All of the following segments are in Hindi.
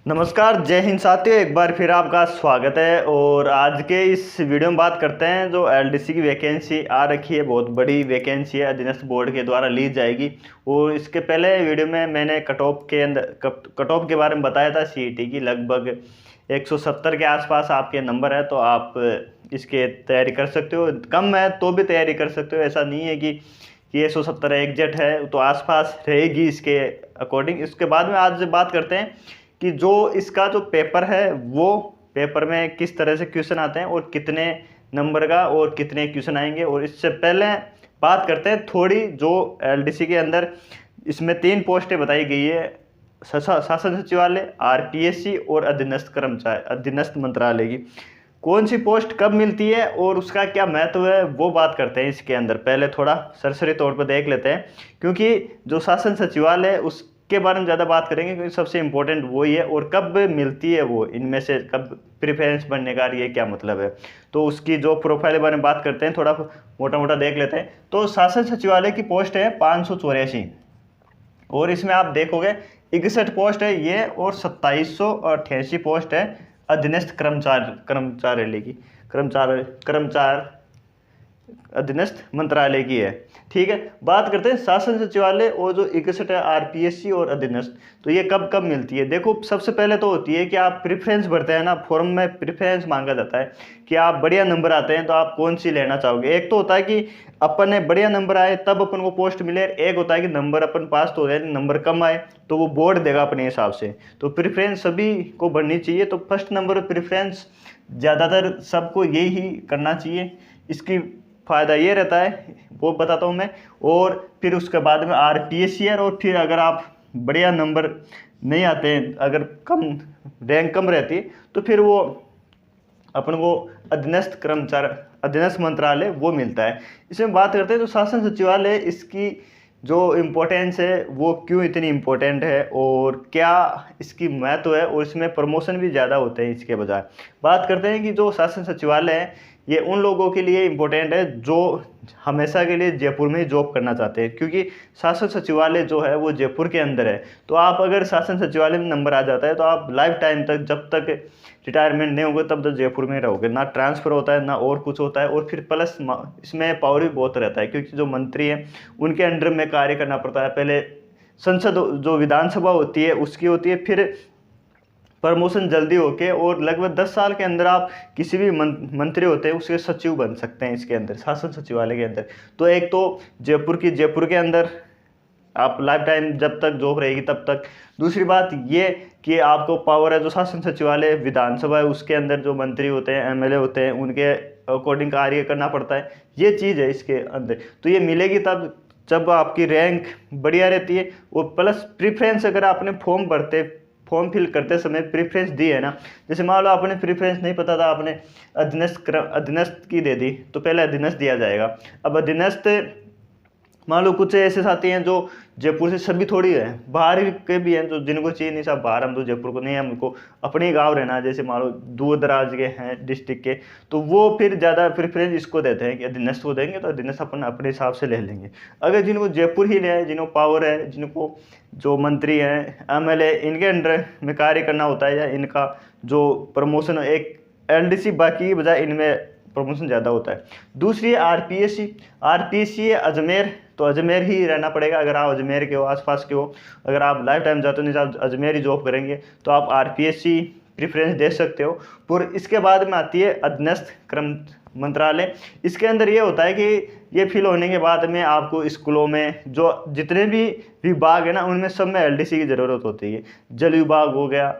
नमस्कार, जय हिंद साथियों। एक बार फिर आपका स्वागत है। और आज के इस वीडियो में बात करते हैं जो एलडीसी की वैकेंसी आ रखी है, बहुत बड़ी वैकेंसी है, अधीनस्थ बोर्ड के द्वारा ली जाएगी। और इसके पहले वीडियो में मैंने कट ऑफ के बारे में बताया था। सीईटी की लगभग 170 के आसपास आपके नंबर है, तो आप इसके तैयारी कर सकते हो। कम है तो भी तैयारी कर सकते हो, ऐसा नहीं है कि 170 एग्जैक्ट है, तो आसपास रहेगी इसके अकॉर्डिंग। इसके बाद में आज बात करते हैं कि जो इसका जो पेपर है वो पेपर में किस तरह से क्वेश्चन आते हैं और कितने नंबर का और कितने क्वेश्चन आएंगे। और इससे पहले बात करते हैं थोड़ी जो एलडीसी के अंदर इसमें 3 पोस्टें बताई गई है, शासन सचिवालय, आरपीएससी और अधीनस्थ मंत्रालय की। कौन सी पोस्ट कब मिलती है और उसका क्या महत्व है वो बात करते हैं इसके अंदर। पहले थोड़ा सरसरी तौर पर देख लेते हैं, क्योंकि जो शासन सचिवालय है उसके बारे में ज़्यादा बात करेंगे, क्योंकि सबसे इम्पोर्टेंट वही है। और कब मिलती है वो, इनमें से कब प्रेफरेंस बनने का ये क्या मतलब है, तो उसकी जो प्रोफाइल के बारे में बात करते हैं, थोड़ा मोटा मोटा देख लेते हैं। तो शासन सचिवालय की पोस्ट है 584, और इसमें आप देखोगे 61 पोस्ट है ये, और 2788 पोस्ट है अधीनस्थ कर्मचारी की कर्मचार अधीनस्थ मंत्रालय की है। ठीक है, बात करते हैं शासन सचिवालय और जो 61 है आरपीएससी और अधीनस्थ। तो ये कब कब मिलती है, देखो सबसे पहले तो होती है कि आप प्रेफरेंस भरते हैं ना, फॉर्म में प्रेफरेंस मांगा जाता है कि आप बढ़िया नंबर आते हैं तो आप कौन सी लेना चाहोगे। एक तो होता है कि अपन ने बढ़िया नंबर आए तब अपन को पोस्ट मिले, एक होता है कि नंबर अपन पास तो हो जाए, नंबर कम आए तो वो बोर्ड देगा अपने हिसाब से। तो प्रेफरेंस सभी को भरनी चाहिए। तो फर्स्ट नंबर प्रेफरेंस ज़्यादातर सबको यही करना चाहिए। इसकी फ़ायदा ये रहता है वो बताता हूँ मैं। और फिर उसके बाद में आरपीएससी है, और फिर अगर आप बढ़िया नंबर नहीं आते हैं, अगर कम रैंक कम रहती है, तो फिर वो अपन को अधीनस्थ मंत्रालय वो मिलता है। इसमें बात करते हैं तो शासन सचिवालय, इसकी जो इम्पोर्टेंस है वो क्यों इतनी इम्पोर्टेंट है और क्या इसकी महत्व है, और इसमें प्रमोशन भी ज़्यादा होते हैं इसके बजाय। बात करते हैं कि जो शासन सचिवालय है ये उन लोगों के लिए इम्पोर्टेंट है जो हमेशा के लिए जयपुर में ही जॉब करना चाहते हैं, क्योंकि शासन सचिवालय जो है वो जयपुर के अंदर है। तो आप अगर शासन सचिवालय में नंबर आ जाता है तो आप लाइफ टाइम तक, जब तक रिटायरमेंट नहीं होगे तब तक जयपुर में रहोगे, ना ट्रांसफ़र होता है ना और कुछ होता है। और फिर प्लस इसमें पावर भी बहुत रहता है, क्योंकि जो मंत्री हैं उनके अंडर में कार्य करना पड़ता है। पहले संसद जो विधानसभा होती है उसकी होती है, फिर प्रमोशन जल्दी होके, और लगभग 10 साल के अंदर आप किसी भी मंत्री होते हैं उसके सचिव बन सकते हैं इसके अंदर, शासन सचिवालय के अंदर। तो एक तो जयपुर के अंदर आप लाइफ टाइम जब तक जॉब रहेगी तब तक। दूसरी बात ये कि आपको पावर है, जो शासन सचिवालय विधानसभा है उसके अंदर जो मंत्री होते हैं, एमएलए होते हैं, उनके अकॉर्डिंग कार्य करना पड़ता है। ये चीज़ है इसके अंदर। तो ये मिलेगी तब जब आपकी रैंक बढ़िया रहती है। और प्लस प्रीफ्रेंस, अगर आपने फॉर्म फिल करते समय प्रेफरेंस दी है ना, जैसे मान लो आपने प्रेफरेंस नहीं पता था, आपने अधीनस्थ की दे दी, तो पहले अधीनस्थ दिया जाएगा। अब अधीनस्थ मान लो कुछ ऐसे साथी हैं जो जयपुर से सभी थोड़ी है, बाहर के भी हैं जो जिनको चाहिए नहीं साहब बाहर, हम तो जयपुर को नहीं है, हमको अपने ही गाँव रहना है, जैसे मान लो दूर दराज के हैं डिस्ट्रिक्ट के, तो वो फिर ज़्यादा प्रेफरेंस इसको देते हैं कि अधीनस्थ को देंगे, तो अधीनस्थ अपन अपने हिसाब से ले लेंगे। अगर जिनको जयपुर ही ले है, जिनको पावर है, जिनको जो मंत्री हैं, एमएलए, इनके अंडर में कार्य करना होता है, या इनका जो प्रमोशन एक एलडीसी बाकी की बजाय इनमें प्रमोशन ज़्यादा होता है। दूसरी है आरपीएससी है अजमेर, तो अजमेर ही रहना पड़ेगा। अगर आप अजमेर के हो, आसपास के हो, अगर आप लाइफ टाइम जाते हो नहीं साहब अजमेर ही जॉब करेंगे, तो आप आरपीएससी प्रेफरेंस दे सकते हो। और इसके बाद में आती है अधीनस्थ मंत्रालय। इसके अंदर ये होता है कि ये फिल होने के बाद में आपको स्कूलों में जो जितने भी विभाग है ना, उनमें सब में एलडीसी की ज़रूरत होती है। जल विभाग हो गया,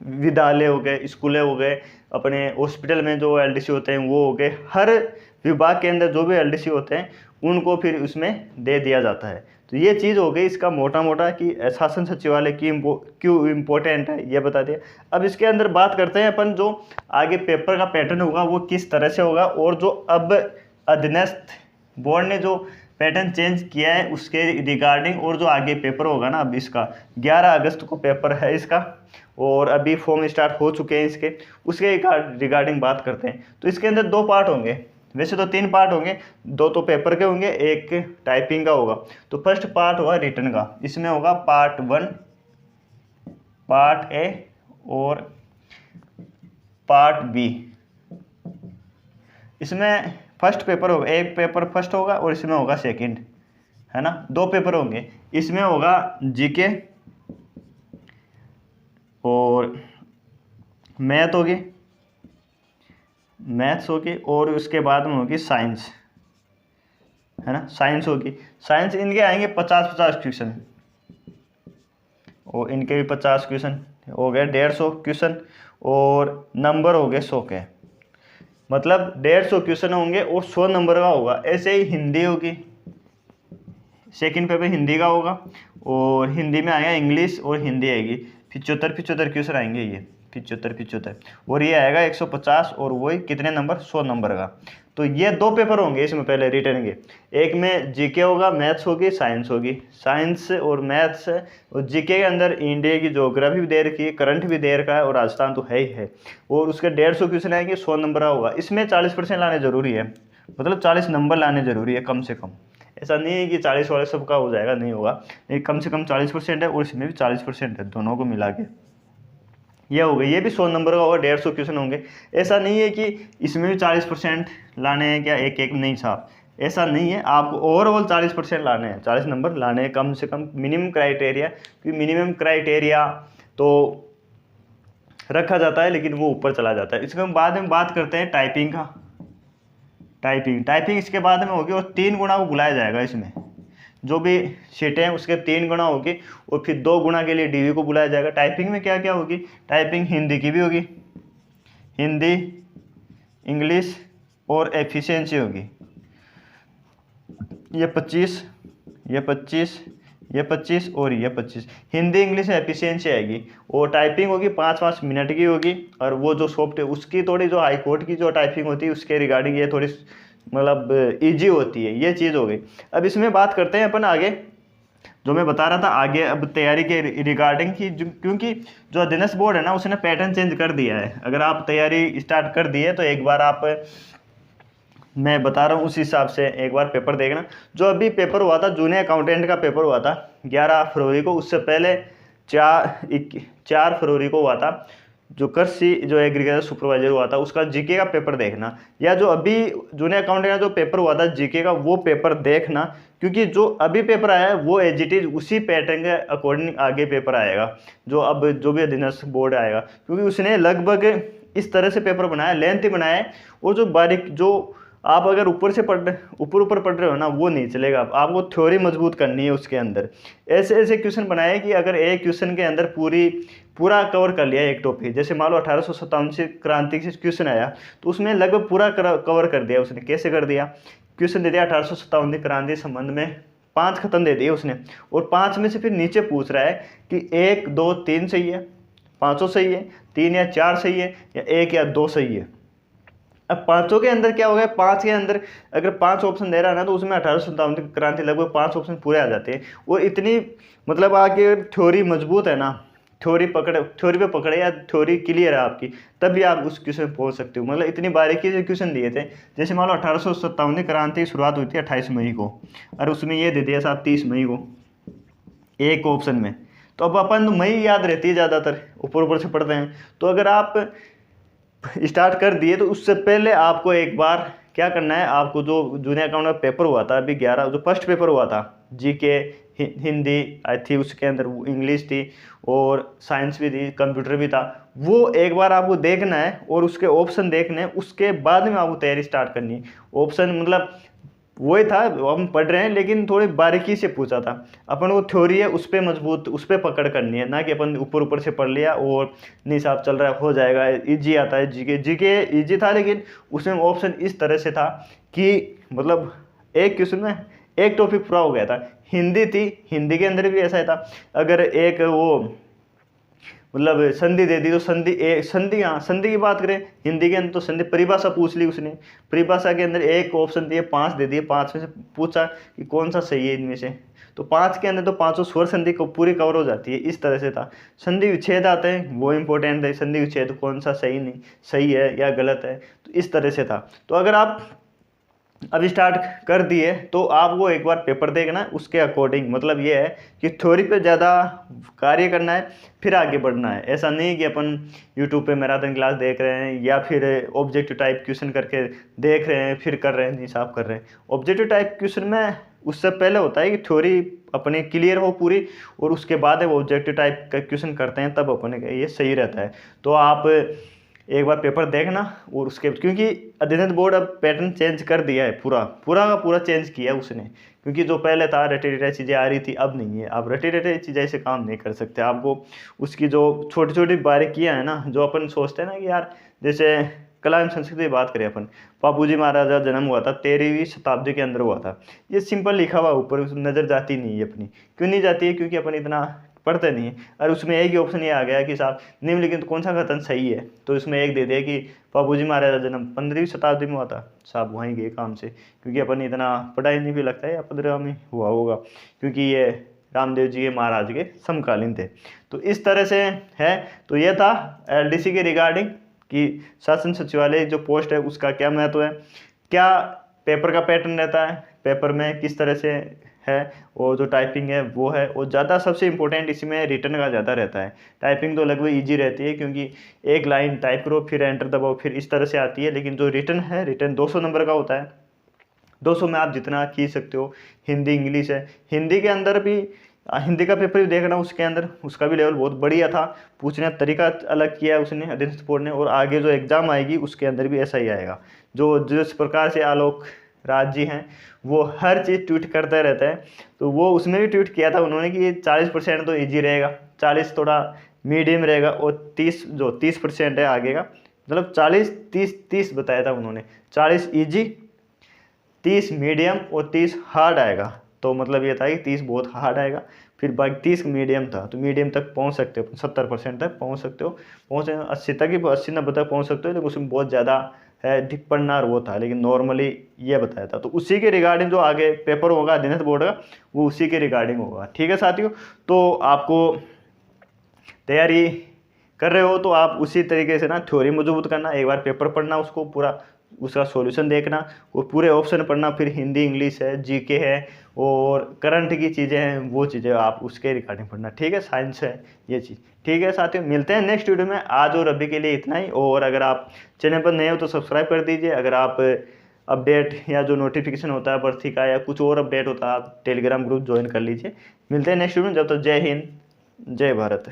विद्यालय हो गए, स्कूलें हो गए, अपने हॉस्पिटल में जो एलडीसी होते हैं वो हो गए, हर विभाग के अंदर जो भी एलडीसी होते हैं उनको फिर उसमें दे दिया जाता है। तो ये चीज़ हो गई इसका मोटा मोटा कि शासन सचिवालय की क्यों इम्पोर्टेंट है ये बता दिया। अब इसके अंदर बात करते हैं अपन जो आगे पेपर का पैटर्न होगा वो किस तरह से होगा, और जो अब अधीनस्थ बोर्ड ने जो पैटर्न चेंज किया है उसके रिगार्डिंग। और जो आगे पेपर होगा ना, अब इसका 11 अगस्त को पेपर है इसका, और अभी फॉर्म स्टार्ट हो चुके हैं इसके, उसके रिगार्डिंग बात करते हैं। तो इसके अंदर 2 पार्ट होंगे, वैसे तो 3 पार्ट होंगे, 2 तो पेपर के होंगे, एक टाइपिंग का होगा। तो फर्स्ट पार्ट होगा रिटन का, इसमें होगा पार्ट 1 पार्ट ए और पार्ट बी। इसमें फर्स्ट पेपर होगा, एक पेपर फर्स्ट होगा और इसमें होगा सेकंड, है ना, दो पेपर होंगे। इसमें होगा जीके और मैथ होगी, मैथ्स होगी, और उसके बाद में होगी साइंस, है ना, साइंस होगी। साइंस इनके आएंगे 50-50 क्वेश्चन, और इनके भी 50 क्वेश्चन हो गए, 150 क्वेश्चन, और नंबर हो गए 100 के, मतलब 150 क्वेश्चन होंगे और 100 नंबर का होगा। ऐसे ही हिंदी होगी, सेकंड पेपर हिंदी का होगा, और हिंदी में आएगा इंग्लिश और हिंदी आएगी 75-75 क्वेश्चन आएंगे, ये 75-75, और ये आएगा 150, और वही कितने नंबर, 100 नंबर का। तो ये दो पेपर होंगे इसमें पहले रिटर्न के, एक में जीके होगा, मैथ्स होगी, साइंस होगी। साइंस और मैथ्स और जीके के अंदर इंडिया की ज्योग्राफी भी दे रखी है, करंट भी दे रखा है, और राजस्थान तो है ही है, और उसके 150 क्वेश्चन आएंगे, 100 नंबर का होगा। इसमें 40% लाने जरूरी है, मतलब 40 नंबर लाने जरूरी है कम से कम। ऐसा नहीं है कि 40 वाले सबका हो जाएगा, नहीं होगा, लेकिन कम से कम 40% है, और इसमें भी 40% है, दोनों को मिला के ये हो गई। ये भी 100 नंबर का होगा, 150 क्वेश्चन होंगे। ऐसा नहीं है कि इसमें भी 40% लाने हैं क्या, एक एक, नहीं साहब, ऐसा नहीं है, आपको ओवरऑल 40% लाने हैं, 40 नंबर लाने हैं कम से कम, मिनिमम क्राइटेरिया, क्योंकि मिनिमम क्राइटेरिया तो रखा जाता है लेकिन वो ऊपर चला जाता है। इसके हम बाद में बात करते हैं टाइपिंग का। टाइपिंग इसके बाद में होगी, और 3 गुणा को बुलाया जाएगा इसमें, जो भी सीटें हैं उसके 3 गुना होगी, और फिर 2 गुना के लिए डीवी को बुलाया जाएगा। टाइपिंग में क्या क्या होगी, टाइपिंग हिंदी की भी होगी, हिंदी, इंग्लिश और एफिशिएंसी होगी। ये 25, ये 25, ये 25 और ये 25, हिंदी, इंग्लिश, एफिशिएंसी आएगी। और टाइपिंग होगी 5-5 मिनट की होगी, और वो जो सॉफ्टवेयर उसकी थोड़ी, जो हाई कोर्ट की जो टाइपिंग होती है उसके रिगार्डिंग ये थोड़ी मतलब इजी होती है, ये चीज़ हो गई। अब इसमें बात करते हैं अपन आगे, जो मैं बता रहा था आगे, अब तैयारी के रिगार्डिंग की, क्योंकि जो अध्ययन बोर्ड है ना उसने पैटर्न चेंज कर दिया है। अगर आप तैयारी स्टार्ट कर दी है तो एक बार आप, मैं बता रहा हूँ उस हिसाब से एक बार पेपर देखना। जो अभी पेपर हुआ था, जूनियर अकाउंटेंट का पेपर हुआ था 11 फरवरी को, उससे पहले 4 फरवरी को हुआ था जो कृषि, जो एग्रीकल्चर सुपरवाइजर हुआ था, उसका जीके का पेपर देखना, या जो अभी जूनियर अकाउंटेंट का जो पेपर हुआ था जीके का, वो पेपर देखना, क्योंकि जो अभी पेपर आया है वो एज इट इज उसी पैटर्न के अकॉर्डिंग आगे पेपर आएगा, जो अब जो भी अधीनस्थ बोर्ड आएगा, क्योंकि उसने लगभग इस तरह से पेपर बनाया, लेंथी बनाया है, और जो बारीक, जो आप अगर ऊपर पढ़ रहे हो ना, वो नहीं चलेगा, आपको थ्योरी मजबूत करनी है उसके अंदर। ऐसे ऐसे क्वेश्चन बनाए कि अगर एक क्वेश्चन के अंदर पूरा कवर कर लिया एक टॉपिक, जैसे मान लो 1857 से क्रांति से क्वेश्चन आया, तो उसमें लगभग पूरा कवर कर दिया उसने। कैसे कर दिया, क्वेश्चन दे दिया 1857 की क्रांति संबंध में 5 खत्म दे दिए उसने, और 5 में से फिर नीचे पूछ रहा है कि 1, 2, 3 सही है, 5 सही है, 3 या 4 सही है, या 1 या 2 सही है। अब 5 के अंदर क्या हो गया, 5 के अंदर अगर 5 ऑप्शन दे रहा है ना, तो उसमें 1857 की क्रांति लगभग 5 ऑप्शन पूरे आ जाते हैं। और इतनी मतलब आगे थ्योरी मजबूत है ना, थ्योरी पे पकड़े या थ्योरी क्लियर है आपकी, तब भी आप उस क्वेश्चन पहुंच सकते हो। मतलब इतनी बारीकी से क्वेश्चन दिए थे। जैसे मान लो 1857 की क्रांति की शुरुआत हुई थी 28 मई को, और उसमें ये दे दिया साहब 30 मई को एक ऑप्शन में। तो अब अपन तो मई याद रहती है ज़्यादातर, ऊपर से पढ़ते हैं। तो अगर आप स्टार्ट कर दिए तो उससे पहले आपको एक बार क्या करना है, आपको जो जूनियर अकाउंट का पेपर हुआ था अभी 11, जो फर्स्ट पेपर हुआ था जीके, हिंदी आई थी, उसके अंदर इंग्लिश थी और साइंस भी थी, कंप्यूटर भी था, वो एक बार आपको देखना है और उसके ऑप्शन देखने हैं। उसके बाद में आपको तैयारी स्टार्ट करनी है। ऑप्शन मतलब वही था, हम पढ़ रहे हैं लेकिन थोड़ी बारीकी से पूछा था। अपन को थ्योरी है उस पर मजबूत, उस पर पकड़ करनी है, ना कि अपन ऊपर से पढ़ लिया और नहीं साहब चल रहा है, हो जाएगा, इजी आता है। जीके इजी था, लेकिन उसमें ऑप्शन इस तरह से था कि मतलब एक क्वेश्चन में एक टॉपिक पूरा हो गया था। हिंदी थी, हिंदी के अंदर भी ऐसा ही था, अगर एक वो मतलब संधि दे दी तो संधि की बात करें हिंदी के अंदर तो संधि परिभाषा पूछ ली उसने। परिभाषा के अंदर एक ऑप्शन दिए, 5 दे दिए, 5 में से पूछा कि कौन सा सही है इनमें से, तो 5 के अंदर तो 5 स्वर संधि को पूरी कवर हो जाती है। इस तरह से था। संधि विच्छेद आते हैं, वो इंपॉर्टेंट है, संधि विच्छेद कौन सा सही है या गलत है, तो इस तरह से था। तो अगर आप अब स्टार्ट कर दिए तो आप वो एक बार पेपर देखना, उसके अकॉर्डिंग मतलब ये है कि थ्योरी पे ज़्यादा कार्य करना है, फिर आगे बढ़ना है। ऐसा नहीं कि अपन यूट्यूब पे मैराथन क्लास देख रहे हैं या फिर ऑब्जेक्टिव टाइप क्वेश्चन करके देख रहे हैं फिर कर रहे हैं, हिसाब कर रहे हैं। ऑब्जेक्टिव टाइप क्वेश्चन में उससे पहले होता है कि थ्योरी अपनी क्लियर हो पूरी, और उसके बाद वो ऑब्जेक्टिव टाइप का क्वेश्चन करते हैं, तब अपने ये सही रहता है। तो आप एक बार पेपर देखना, और उसके क्योंकि अध्ययन बोर्ड अब पैटर्न चेंज कर दिया है, पूरा पूरा का पूरा चेंज किया है उसने। क्योंकि जो पहले था रटे रटे चीज़ें आ रही थी, अब नहीं है। अब रटे रटे चीज़ें ऐसे काम नहीं कर सकते। आपको उसकी जो छोटी छोटी बारीकियाँ हैं ना, जो अपन सोचते हैं ना कि यार, जैसे कला एवं संस्कृति की बात करें अपन, बापूजी महाराज का जन्म हुआ था 13वीं शताब्दी के अंदर हुआ था, ये सिंपल लिखा हुआ ऊपर, नज़र जाती नहीं है अपनी। क्यों नहीं जाती है? क्योंकि अपन इतना पढ़ते नहीं है। और उसमें एक ही ऑप्शन ये आ गया कि साहब निम्नलिखित कौन सा कथन सही है, तो इसमें एक दे दिया कि बापूजी महाराज का जन्म 15वीं शताब्दी में हुआ था। साहब वहीं गए काम से, क्योंकि अपन इतना पढ़ाई नहीं भी लगता है, या 15 में हुआ होगा, क्योंकि ये रामदेव जी के महाराज के समकालीन थे। तो इस तरह से है। तो ये था एलडीसी के रिगार्डिंग कि शासन सचिवालय जो पोस्ट है उसका क्या महत्व है, क्या पेपर का पैटर्न रहता है, पेपर में किस तरह से है, और जो टाइपिंग है वो है। और ज़्यादा सबसे इम्पोर्टेंट इसमें रिटर्न का ज़्यादा रहता है। टाइपिंग तो लगभग इजी रहती है, क्योंकि एक लाइन टाइप करो फिर एंटर दबाओ फिर इस तरह से आती है। लेकिन जो रिटर्न है, रिटर्न 200 नंबर का होता है। 200 में आप जितना खींच सकते हो। हिंदी इंग्लिश है, हिंदी के अंदर भी हिंदी का पेपर भी देखना, उसके अंदर उसका भी लेवल बहुत बढ़िया था। पूछने का तरीका अलग किया है उसने, अध्ययन बोर्ड ने। और आगे जो एग्ज़ाम आएगी उसके अंदर भी ऐसा ही आएगा। जो जिस प्रकार से आलोक राज जी हैं, वो हर चीज़ ट्वीट करते रहते हैं। तो वो उसमें भी ट्वीट किया था उन्होंने कि 40% तो ईजी रहेगा, 40 थोड़ा मीडियम रहेगा, और 30% है आगे का, मतलब 40-30-30 बताया था उन्होंने। 40 ईजी, 30 मीडियम और 30 हार्ड आएगा। तो मतलब ये था कि 30 बहुत हार्ड आएगा, फिर बाकी 30 मीडियम था। तो मीडियम तक पहुंच सकते हो, 70% तक पहुंच सकते हो, पहुँचे 80 तक ही, 80-90 तक पहुंच सकते हो। लेकिन उसमें बहुत ज़्यादा है डिप पढ़ना और वो था, लेकिन नॉर्मली ये बताया था। तो उसी के रिगार्डिंग जो आगे पेपर होगा अध्ययन बोर्ड का, वो उसी के रिगार्डिंग होगा। ठीक है साथियों, तो आपको तैयारी कर रहे हो तो आप उसी तरीके से ना थ्योरी मजबूत करना, एक बार पेपर पढ़ना, उसको पूरा उसका सॉल्यूशन देखना, और पूरे ऑप्शन पढ़ना। फिर हिंदी इंग्लिश है, जीके है, और करंट की चीज़ें हैं, वो चीज़ें आप उसके रिगार्डिंग पढ़ना। ठीक है, साइंस है ये चीज़। ठीक है साथियों, मिलते हैं नेक्स्ट वीडियो में। आज और अभी के लिए इतना ही। और अगर आप चैनल पर नए हो तो सब्सक्राइब कर दीजिए। अगर आप अपडेट या जो नोटिफिकेशन होता है भर्ती का या कुछ और अपडेट होता है, आप टेलीग्राम ग्रुप ज्वाइन कर लीजिए। मिलते हैं नेक्स्ट वीडियो में, जब तक जय हिंद जय भारत।